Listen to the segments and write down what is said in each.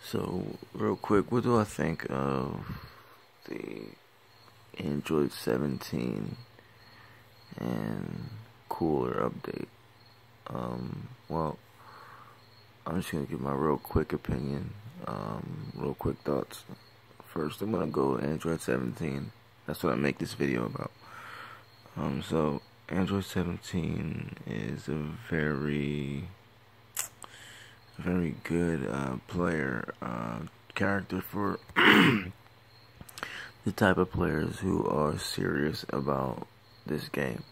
So, real quick, what do I think of the Android 17 and cooler update? Well, I'm just gonna give my real quick opinion, real quick thoughts. First, I'm gonna go Android 17. That's what I make this video about. So Android 17 is a very good player character for the type of players who are serious about this game.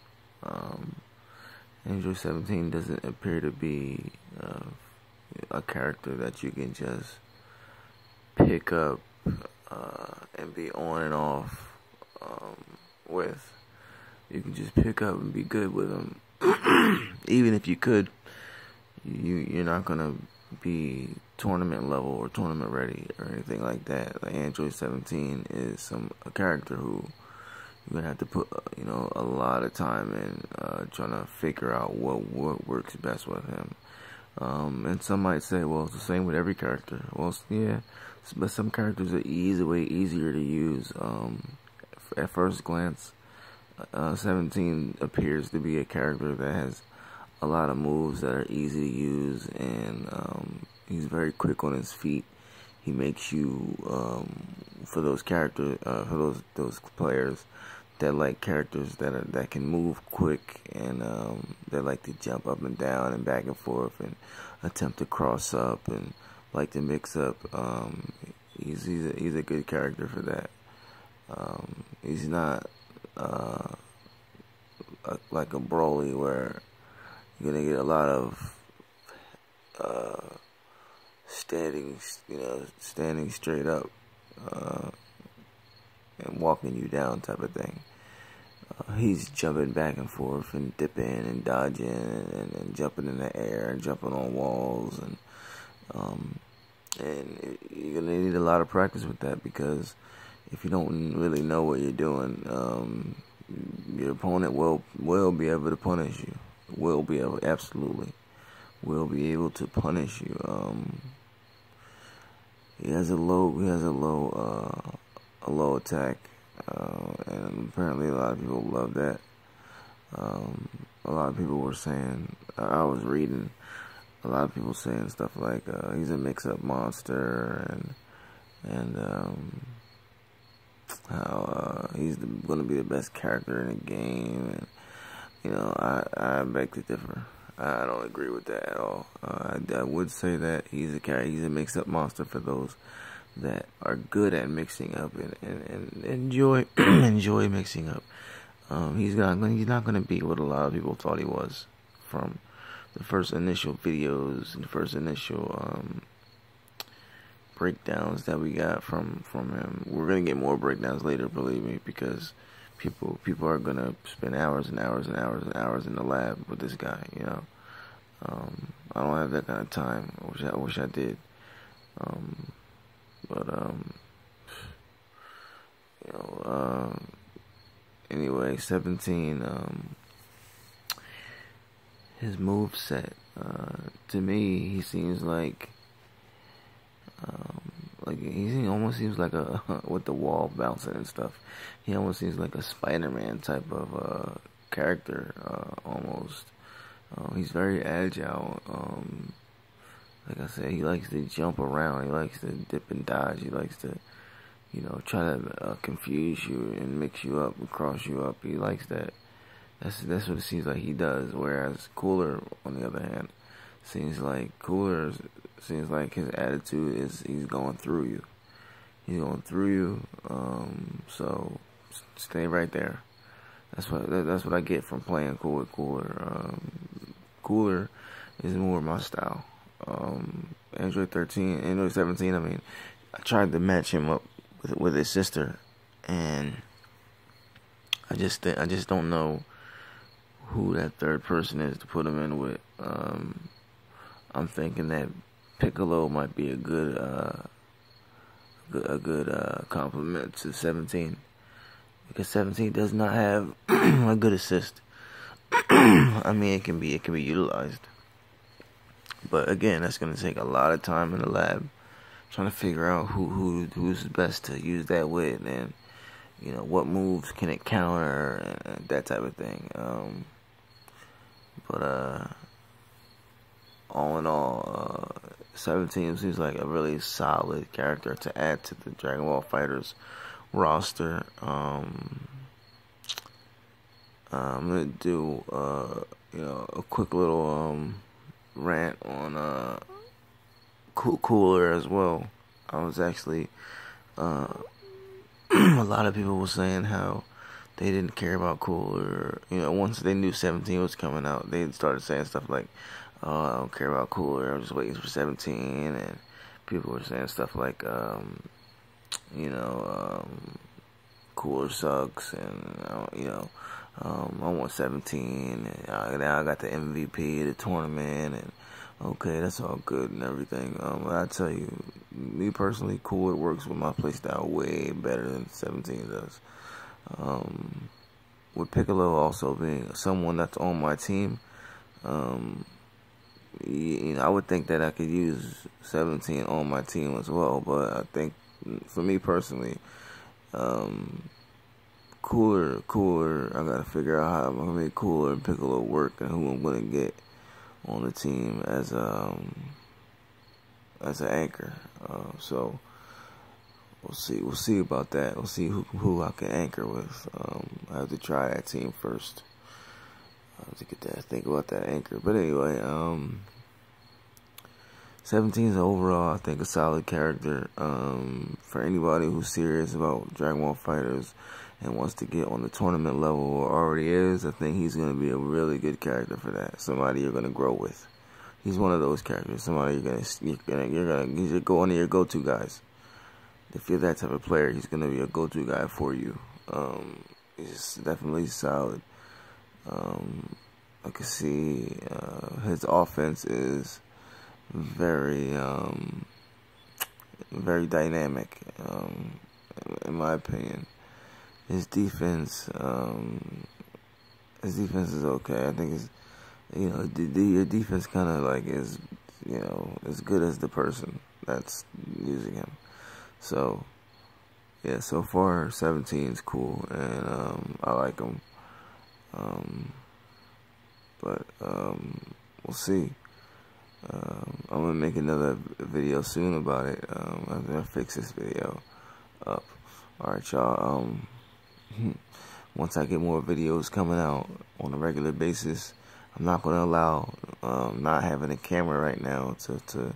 Android 17 doesn't appear to be a character that you can just pick up and be on and off with. You can just pick up and be good with them. Even if you could, you're not gonna be tournament level or tournament ready or anything like that. Like Android 17 is a character who you're gonna have to put a lot of time in trying to figure out what works best with him. And some might say, well, it's the same with every character. Well, yeah, but some characters are way easier to use. At first glance, 17 appears to be a character that has a lot of moves that are easy to use, and he's very quick on his feet. He makes you, for those those players that like characters that can move quick and that like to jump up and down and back and forth and attempt to cross up and like to mix up. He's a good character for that. He's not like a Broly where you're gonna get a lot of standing straight up and walking you down type of thing. He's jumping back and forth and dipping and dodging and jumping in the air and jumping on walls, and you're gonna need a lot of practice with that, because if you don't really know what you're doing, your opponent will be able to punish you. Absolutely will be able to punish you. He has a low attack, and apparently a lot of people love that. A lot of people were saying, I was reading a lot of people saying stuff like he's a mix-up monster, and how he's going to be the best character in the game, and I beg to differ. I don't agree with that at all. I would say that he's a mix-up monster for those that are good at mixing up and enjoy enjoy mixing up. He's not going to be what a lot of people thought he was from the first initial videos and the first initial breakdowns that we got from him. We're gonna get more breakdowns later, believe me, because people are gonna spend hours and hours and hours and hours in the lab with this guy. I don't have that kind of time. I wish I did. Anyway, 17. His move set. To me, he seems like he almost seems like a with the wall bouncing and stuff. He almost seems like a Spider-Man type of character, almost. He's very agile. Like I said, he likes to jump around. He likes to dip and dodge. He likes to, try to confuse you and mix you up and cross you up. He likes that. That's what it seems like he does. Whereas Cooler, on the other hand, seems like his attitude is he's going through you. He's going through you. So stay right there. That's what I get from playing cool with Cooler. Cooler is more my style. Android 17. I mean, I tried to match him up with his sister, and I just don't know who that third person is to put him in with. I'm thinking that Piccolo might be a good compliment to 17, because 17 does not have a good assist. I mean, it can be utilized, but again, that's going to take a lot of time in the lab trying to figure out who's best to use that with, and what moves can it counter, and that type of thing. But all in all, 17 seems like a really solid character to add to the Dragon Ball FighterZ roster. I'm gonna do a quick little rant on Cooler as well. I was actually a lot of people were saying how they didn't care about Cooler. Once they knew 17 was coming out, they started saying stuff like, "Oh, I don't care about Cooler. I'm just waiting for 17." And people were saying stuff like, Cooler sucks, and I want 17. And now I got the MVP of the tournament, and okay, that's all good and everything. But I tell you, me personally, Cooler works with my playstyle way better than 17 does. With Piccolo also being someone that's on my team, I would think that I could use 17 on my team as well. But I think, for me personally, Cooler, I gotta figure out how I'm gonna make Cooler and Piccolo work, and who I'm gonna get on the team as an anchor. So we'll see about that. We'll see who I can anchor with. I have to try that team first to get that. Think about that anchor. But anyway, 17 is overall, I think, a solid character. For anybody who's serious about Dragon Ball FighterZ and wants to get on the tournament level, or already is, I think he's going to be a really good character for that. Somebody you're going to grow with. He's one of those characters. Somebody you're gonna go one of your go-to guys. If you're that type of player, he's going to be a go-to guy for you. He's definitely solid. I can see his offense is very dynamic, in my opinion. His defense is okay. I think it's, your defense kind of like is, as good as the person that's using him. So, yeah, so far 17's cool, and I like him. But we'll see. I'm gonna make another video soon about it. I'm gonna fix this video up. Alright, y'all. Once I get more videos coming out on a regular basis, I'm not gonna allow not having a camera right now to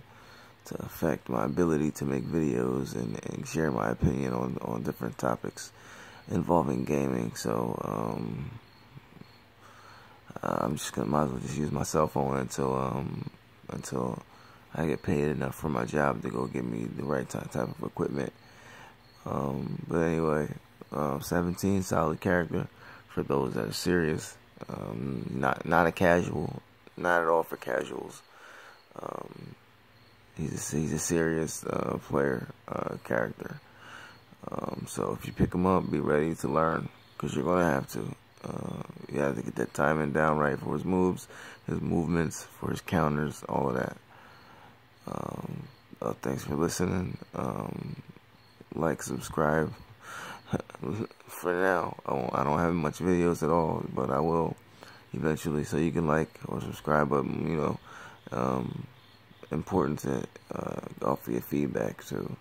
affect my ability to make videos and share my opinion on different topics involving gaming. So I'm just gonna might as well just use my cell phone until I get paid enough for my job to go get me the right type of equipment. But anyway, 17, solid character for those that are serious. Not a casual, not at all for casuals. He's a serious player, character. So if you pick him up, be ready to learn, because you're gonna have to. You have to get that timing down right for his moves, his movements, for his counters, all of that. Thanks for listening. Like, subscribe. For now, I don't have much videos at all, but I will eventually. So you can like or subscribe, but important to offer your feedback to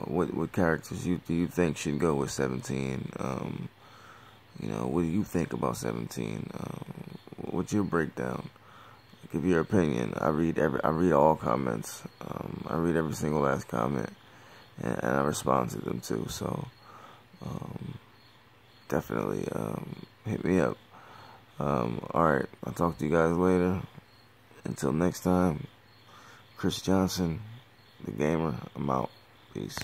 what characters do you think should go with 17. What do you think about 17? What's your breakdown? Give your opinion. I read all comments. I read every single last comment, and I respond to them too. So definitely hit me up. Alright, I'll talk to you guys later. Until next time, Chris Johnson, the gamer. I'm out. Peace.